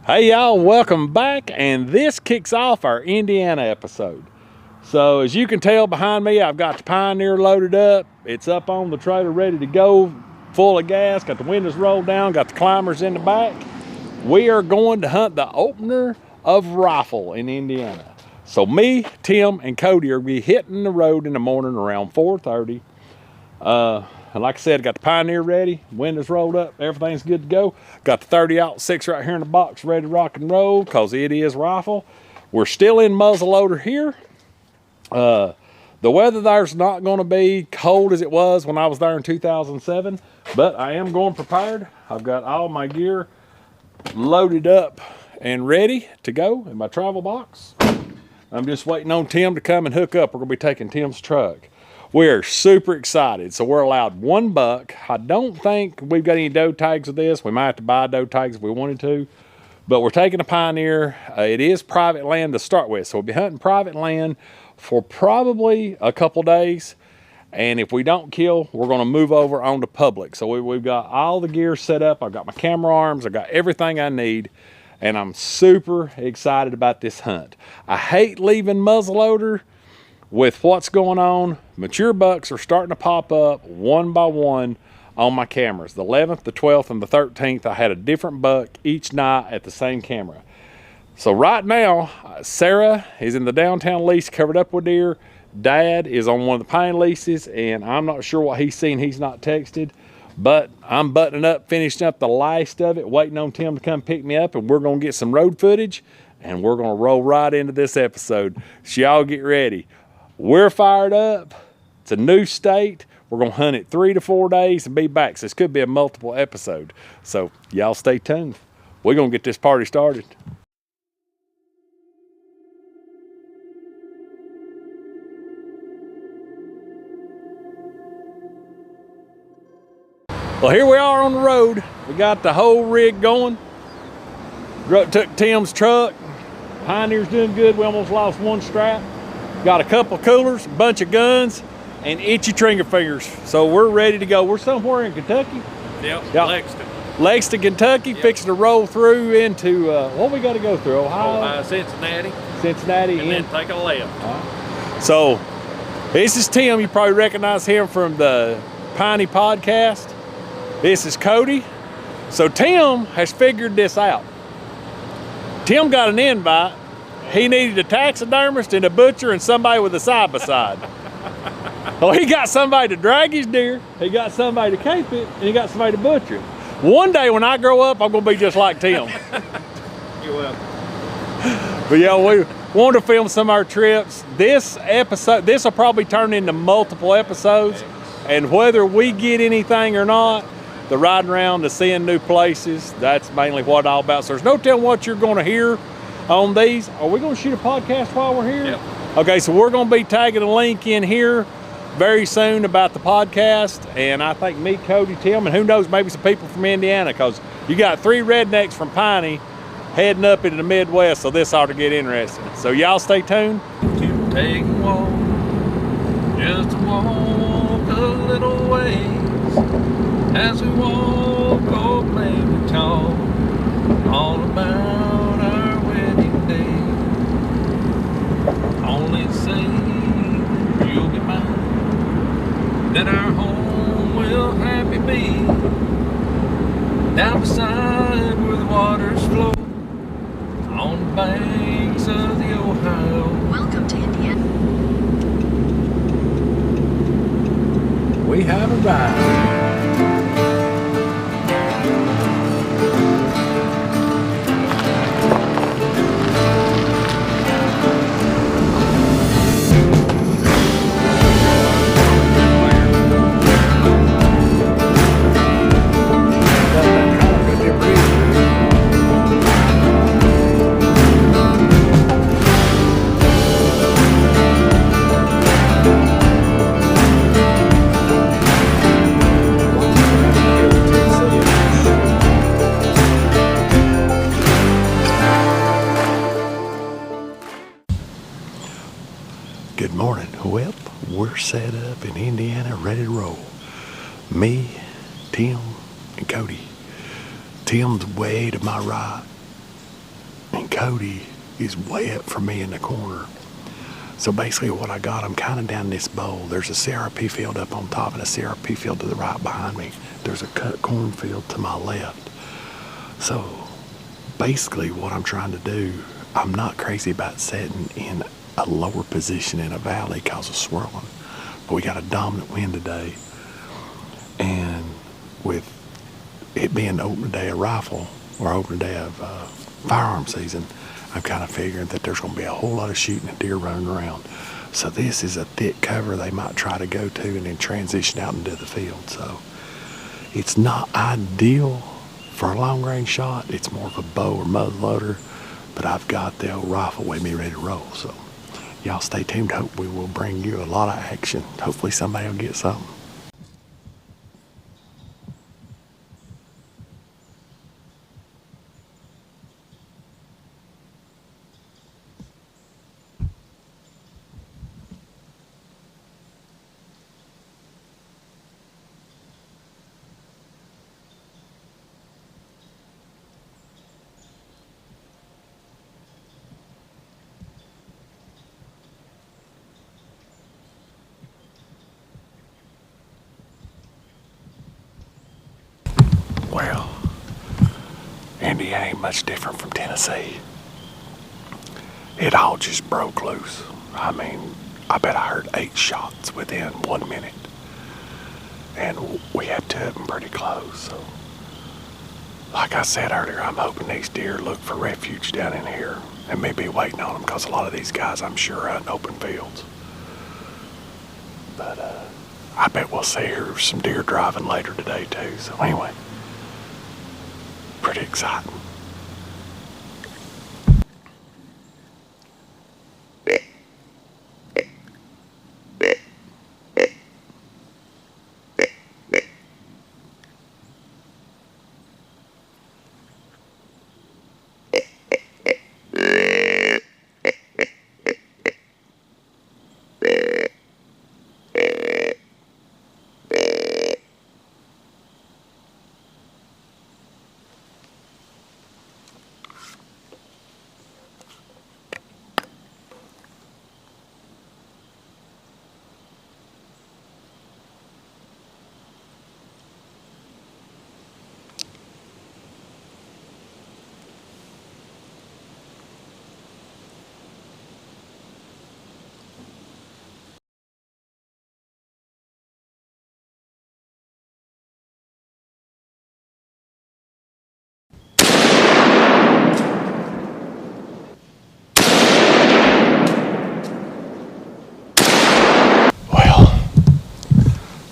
Hey y'all, welcome back, and this kicks off our Indiana episode. So as you can tell behind me, I've got the Pioneer loaded up. It's up on the trailer ready to go, full of gas, got the windows rolled down, got the climbers in the back. We are going to hunt the opener of rifle in Indiana. So me, Tim, and Cody are going to be hitting the road in the morning around 4:30. And like I said, got the Pioneer ready, windows rolled up, everything's good to go. Got the 30-06 right here in the box ready to rock and roll because it is rifle. We're still in muzzleloader here. The weather there's not going to be cold as it was when I was there in 2007, but I am going prepared. I've got all my gear loaded up and ready to go in my travel box. I'm just waiting on Tim to come and hook up. We're going to be taking Tim's truck. We're super excited. So we're allowed one buck. I don't think we've got any doe tags with this. We might have to buy doe tags if we wanted to, but we're taking a Pioneer. It is private land to start with. So we'll be hunting private land for probably a couple days. And if we don't kill, we're going to move over onto public. So we've got all the gear set up. I've got my camera arms. I've got everything I need. And I'm super excited about this hunt. I hate leaving muzzleloader with what's going on. Mature bucks are starting to pop up one by one on my cameras. The 11th, the 12th, and the 13th, I had a different buck each night at the same camera. So right now, Sarah is in the downtown lease covered up with deer. Dad is on one of the pine leases, and I'm not sure what he's seen. He's not texted, but I'm buttoning up, finishing up the last of it, waiting on Tim to come pick me up, and we're going to get some road footage, and we're going to roll right into this episode. So y'all get ready. We're fired up. It's a new state. We're going to hunt it 3 to 4 days and be back. So this could be a multiple episode. So y'all stay tuned. We're going to get this party started. Well, here we are on the road. We got the whole rig going. Took Tim's truck. Pioneer's doing good. We almost lost one strap. Got a couple of coolers, a bunch of guns, and itchy trigger fingers. So we're ready to go. We're somewhere in Kentucky. Yep. Lexington, Kentucky, yep. Fixing to roll through into, what we got to go through? Ohio? Cincinnati. And then take a left. So this is Tim. You probably recognize him from the Piney podcast. This is Cody. So Tim has figured this out. Tim got an invite. He needed a taxidermist and a butcher and somebody with a side-by-side. Well, he got somebody to drag his deer, he got somebody to cape it, and he got somebody to butcher it. One day when I grow up, I'm going to be just like Tim. You're welcome. But yeah, we want to film some of our trips. This will probably turn into multiple episodes. And whether we get anything or not, the riding around, the seeing new places, that's mainly what it's all about. So there's no telling what you're going to hear on these. Are we going to shoot a podcast while we're here? Yep. Okay, so we're going to be tagging a link in here very soon about the podcast, and I think me, Cody, Tim, and who knows, maybe some people from Indiana, because you got 3 rednecks from Piney heading up into the Midwest, so this ought to get interesting. So y'all stay tuned. To take a walk, just to walk a little ways. As we walk, oh, maybe talk all about our wedding day. Only say you'll be mine, that our home will happy be, down beside where the waters flow, on the banks of the Ohio. Welcome to Indiana. We have arrived. Good morning. Well, we're set up in Indiana, ready to roll. Me, Tim, and Cody. Tim's way to my right. Cody is way up from me in the corner. So basically what I got, I'm kind of down this bowl. There's a CRP field up on top and a CRP field to the right behind me. There's a cut cornfield to my left. So basically what I'm trying to do, I'm not crazy about setting in a lower position in a valley because of swirling. But we got a dominant wind today. And with it being the opening day of rifle, or opening day of firearm season, I'm kind of figuring that there's going to be a whole lot of shooting and deer running around. So this is a thick cover they might try to go to and then transition out into the field. So it's not ideal for a long range shot. It's more of a bow or muzzleloader, but I've got the old rifle with me ready to roll. So y'all stay tuned. Hope we will bring you a lot of action. Hopefully somebody will get something. Well, Indiana ain't much different from Tennessee. It all just broke loose. I mean, I bet I heard 8 shots within 1 minute. And we had 2 of them pretty close. So, like I said earlier, I'm hoping these deer look for refuge down in here and maybe waiting on them, because a lot of these guys, I'm sure, are in open fields. But I bet we'll see here some deer driving later today too. So anyway, pretty exciting.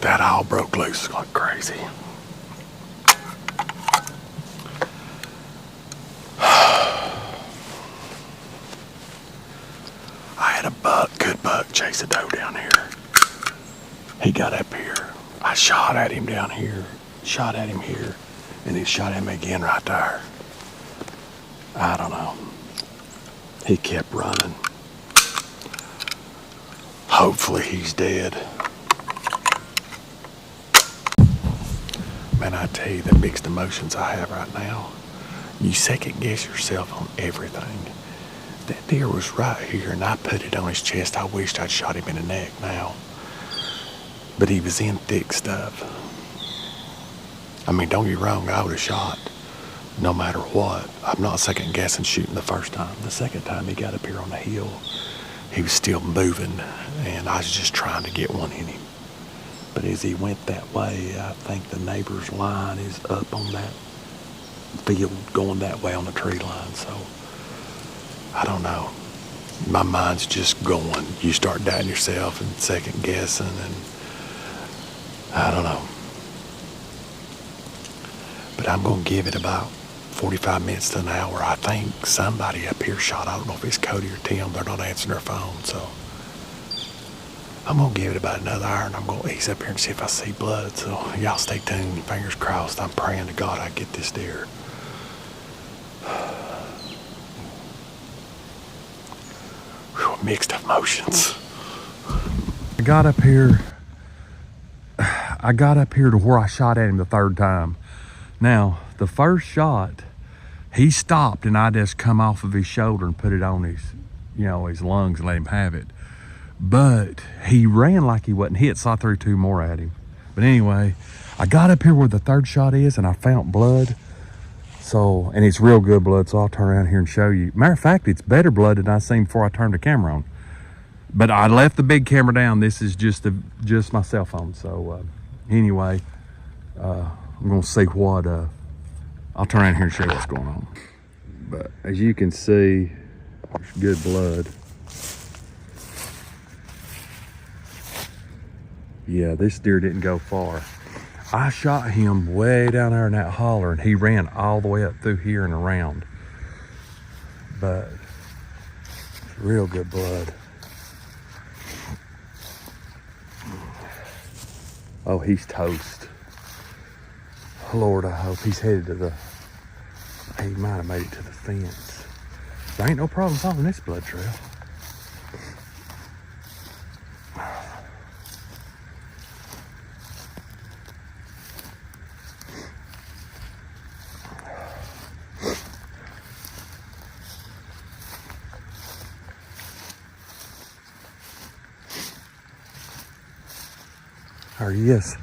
That all broke loose like crazy. I had a good buck chase a doe down here. He got up here. I shot at him down here, shot at him here, and then shot at him again right there. I don't know. He kept running. Hopefully he's dead. Man, I tell you, the mixed emotions I have right now. You second guess yourself on everything. That deer was right here and I put it on his chest. I wished I'd shot him in the neck now. But he was in thick stuff. I mean, don't get me wrong, I would have shot no matter what. I'm not second guessing shooting the first time. The second time he got up here on the hill, he was still moving and I was just trying to get one in him. But as he went that way, I think the neighbor's line is up on that field going that way on the tree line. So I don't know. My mind's just going. You start doubting yourself and second guessing, and I don't know. But I'm going to give it about 45 minutes to an hour. I think somebody up here shot. I don't know if it's Cody or Tim. They're not answering their phone, so I'm going to give it about another hour, and I'm going to ease up here and see if I see blood. So y'all stay tuned. Fingers crossed. I'm praying to God I get this deer. Whew, mixed emotions. I got up here to where I shot at him the third time. Now, the first shot, He stopped and I just come off of his shoulder and put it on his, you know, his lungs and let him have it. But he ran like he wasn't hit, so I threw 2 more at him. But anyway, I got up here where the 3rd shot is and I found blood. So, and it's real good blood, so I'll turn around here and show you. Matter of fact, it's better blood than I seen before I turned the camera on. But I left the big camera down. This is just my cell phone. So anyway, I'm gonna see what, I'll turn around here and show you what's going on. But as you can see, there's good blood. Yeah, this deer didn't go far. I shot him way down there in that holler and he ran all the way up through here and around. But it's real good blood. Oh, he's toast. Lord, I hope he's headed to the, he might have made it to the fence. There ain't no problem following this blood trail. There he is.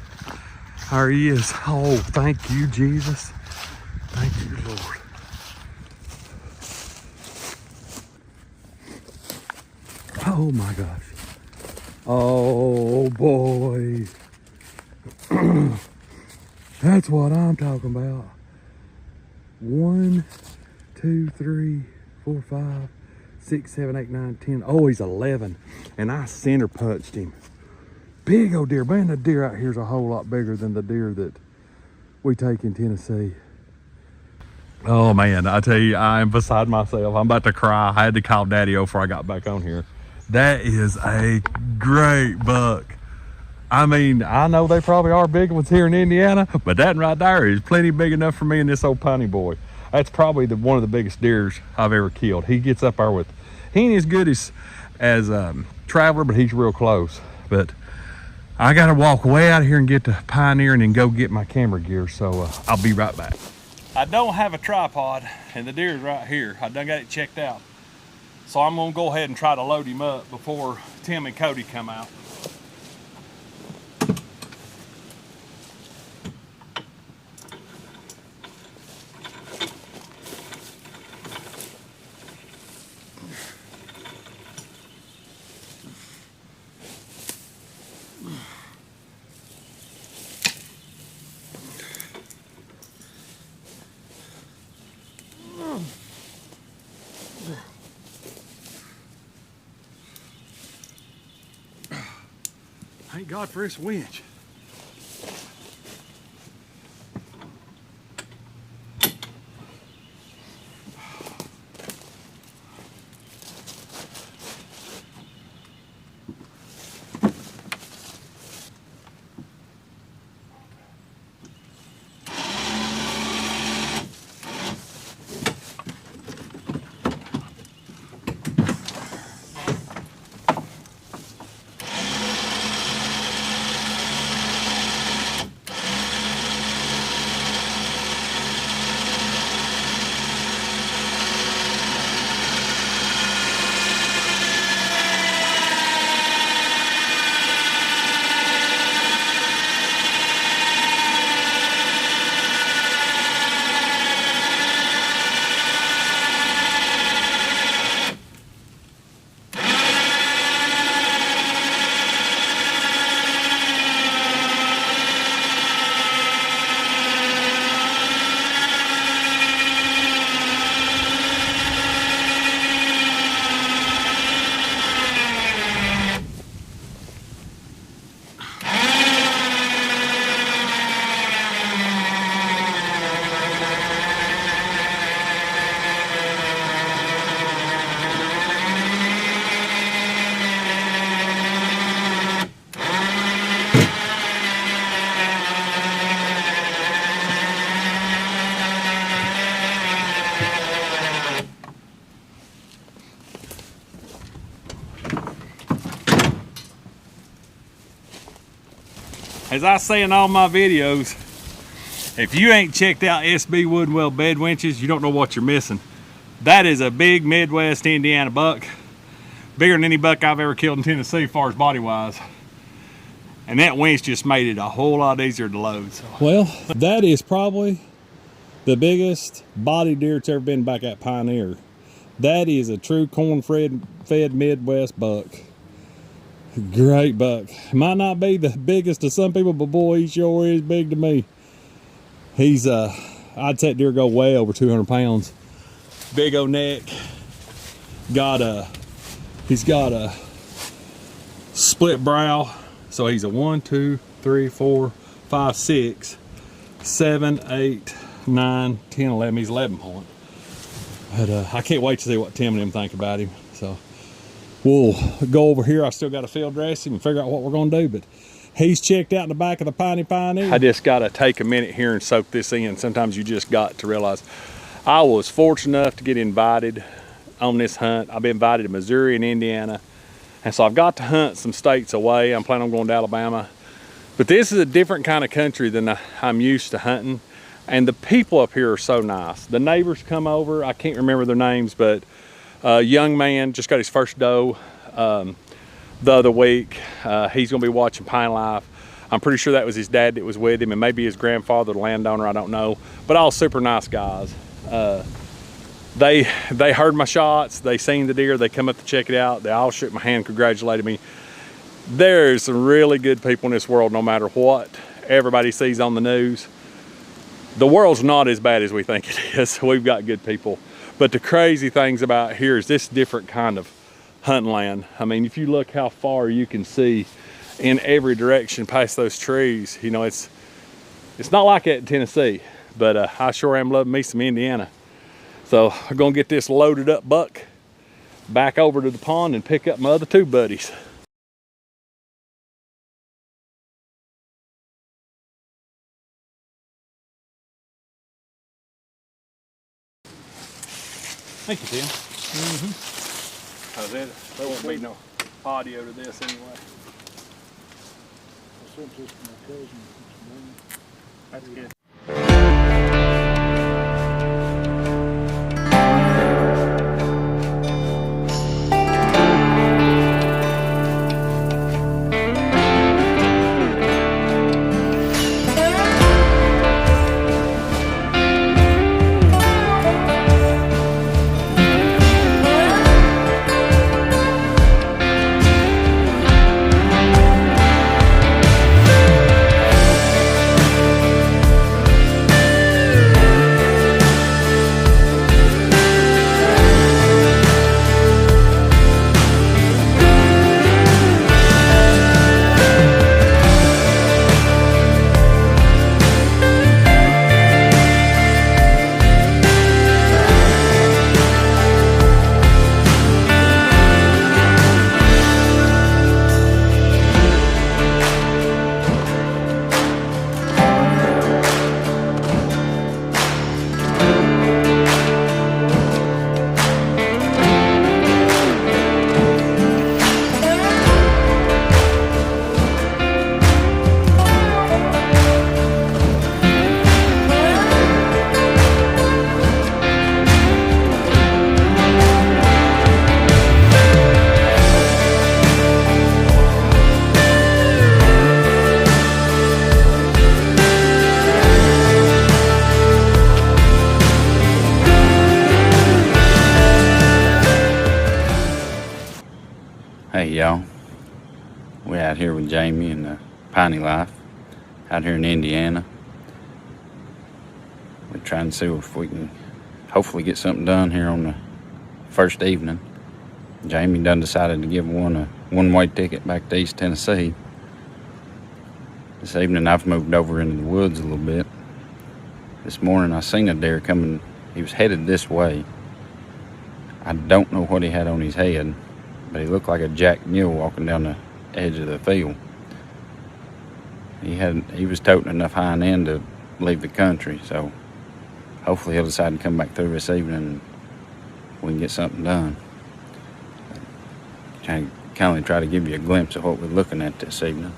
There he is. Oh, thank you, Jesus. Thank you, Lord. Oh my gosh. Oh boy. That's what I'm talking about. 1, 2, 3, 4, 5, 6, 7, 8, 9, 10. Oh, he's 11. And I center punched him. Big old deer. Man, the deer out here is a whole lot bigger than the deer that we take in Tennessee. Oh man, I tell you, I am beside myself. I'm about to cry. I had to call Daddy before I got back on here. That is a great buck. I mean, I know they probably are big ones here in Indiana, but that right there is plenty big enough for me and this old Piney boy. That's probably one of the biggest deers I've ever killed. He gets up there with, he ain't as good as Traveler, but he's real close. But I gotta walk way out of here and get to Pioneer and then go get my camera gear, so I'll be right back. I don't have a tripod and the deer's right here. I done got it checked out. So I'm gonna go ahead and try to load him up before Tim and Cody come out. Thank God for this winch. As I say in all my videos, If you ain't checked out SB Wood and Well bed winches, you don't know what you're missing. That is a big Midwest Indiana buck. Bigger than any buck I've ever killed in Tennessee as far as body wise. And that winch just made it a whole lot easier to load. So. Well, that is probably the biggest body deer that's ever been back at Pioneer. That is a true corn-fed Midwest buck. Great buck. Might not be the biggest to some people, but boy, he sure is big to me. He's, I'd say that deer go way over 200 pounds. Big old neck. He's got a split brow. So he's a 1, 2, 3, 4, 5, 6, 7, 8, 9, 10, 11. He's 11 point. But I can't wait to see what Tim and them think about him. So we'll go over here. I still got to field dress him and figure out what we're going to do. But he's checked out in the back of the Piney Pioneer. I just got to take a minute here and soak this in. Sometimes you just got to realize I was fortunate enough to get invited on this hunt. I've been invited to Missouri and Indiana. And so I've got to hunt some states away. I'm planning on going to Alabama. But this is a different kind of country than I'm used to hunting. And the people up here are so nice. The neighbors come over. I can't remember their names, but a young man just got his first doe the other week. He's gonna be watching Pine Life. I'm pretty sure that was his dad that was with him, and maybe his grandfather, the landowner, I don't know. But all super nice guys. They heard my shots, they seen the deer, they come up to check it out, they all shook my hand, congratulated me. There's some really good people in this world, no matter what everybody sees on the news. The world's not as bad as we think it is. We've got good people. But the crazy things about here is this different kind of hunting land. I mean, if you look how far you can see in every direction past those trees, you know, it's not like that in Tennessee, but I sure am loving me some Indiana. So I'm gonna get this loaded up buck back over to the pond and pick up my other two buddies. Thank you, Tim. How's that? There won't be no audio to this anyway. That's good. Hey y'all, we're out here with Jamie and the Piney Life out here in Indiana. We're trying to see if we can hopefully get something done here on the first evening. Jamie done decided to give one a one-way ticket back to East Tennessee. This evening I've moved over into the woods a little bit. This morning I seen a deer coming. He was headed this way. I don't know what he had on his head, but he looked like a jack mule walking down the edge of the field. He was toting enough hind end to leave the country, so hopefully he'll decide to come back through this evening and we can get something done. Kind of try to give you a glimpse of what we're looking at this evening.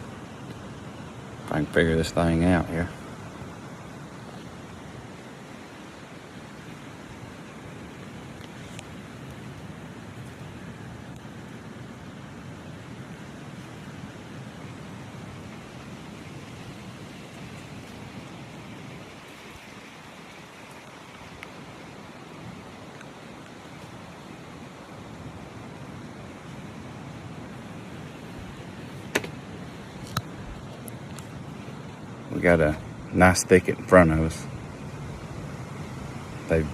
If I can figure this thing out here. got a nice thicket in front of us. They've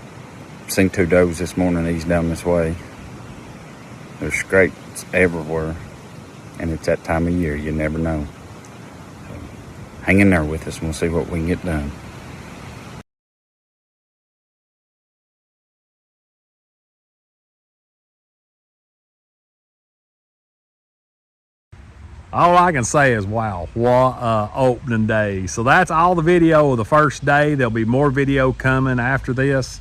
seen 2 does this morning east down this way. There's scrapes everywhere, and it's that time of year, you never know. So, hang in there with us and we'll see what we can get done. All I can say is, wow, what a opening day. So that's all the video of the first day. There'll be more video coming after this.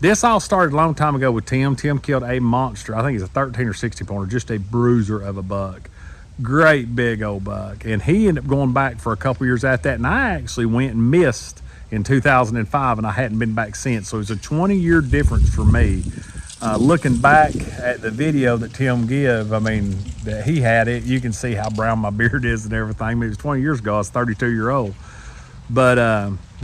This all started a long time ago with Tim. Tim killed a monster. I think he's a 13 or 16 pointer, just a bruiser of a buck. Great big old buck. And he ended up going back for a couple years after that. And I actually went and missed in 2005, and I hadn't been back since. So it was a 20-year difference for me. Looking back at the video that Tim gave, I mean, that he had it, you can see how brown my beard is and everything. I mean, it was 20 years ago. I was 32-year-old. But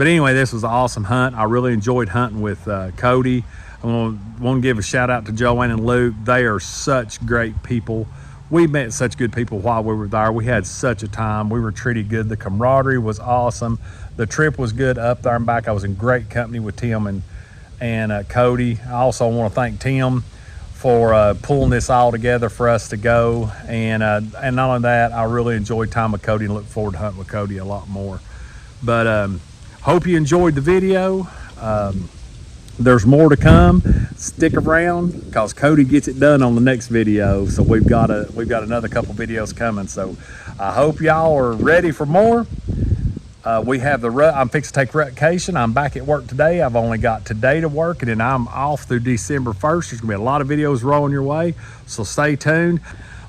anyway, this was an awesome hunt. I really enjoyed hunting with Cody. I want to give a shout out to Joanne and Luke. They are such great people. We met such good people while we were there. We had such a time. We were treated good. The camaraderie was awesome. The trip was good up there and back. I was in great company with Tim and Cody. I also want to thank Tim for pulling this all together for us to go. And not only that, I really enjoyed time with Cody and look forward to hunting with Cody a lot more. But hope you enjoyed the video. There's more to come. Stick around because Cody gets it done on the next video. So we've got another couple videos coming. So I hope y'all are ready for more. We have the rut. I'm fixing to take vacation. I'm back at work today. I've only got today to work, and then I'm off through December 1st. There's gonna be a lot of videos rolling your way, so stay tuned.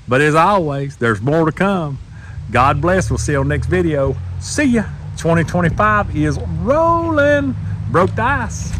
But as always, there's more to come. God bless. We'll see you on the next video. See ya. 2025 is rolling. Broke the ice.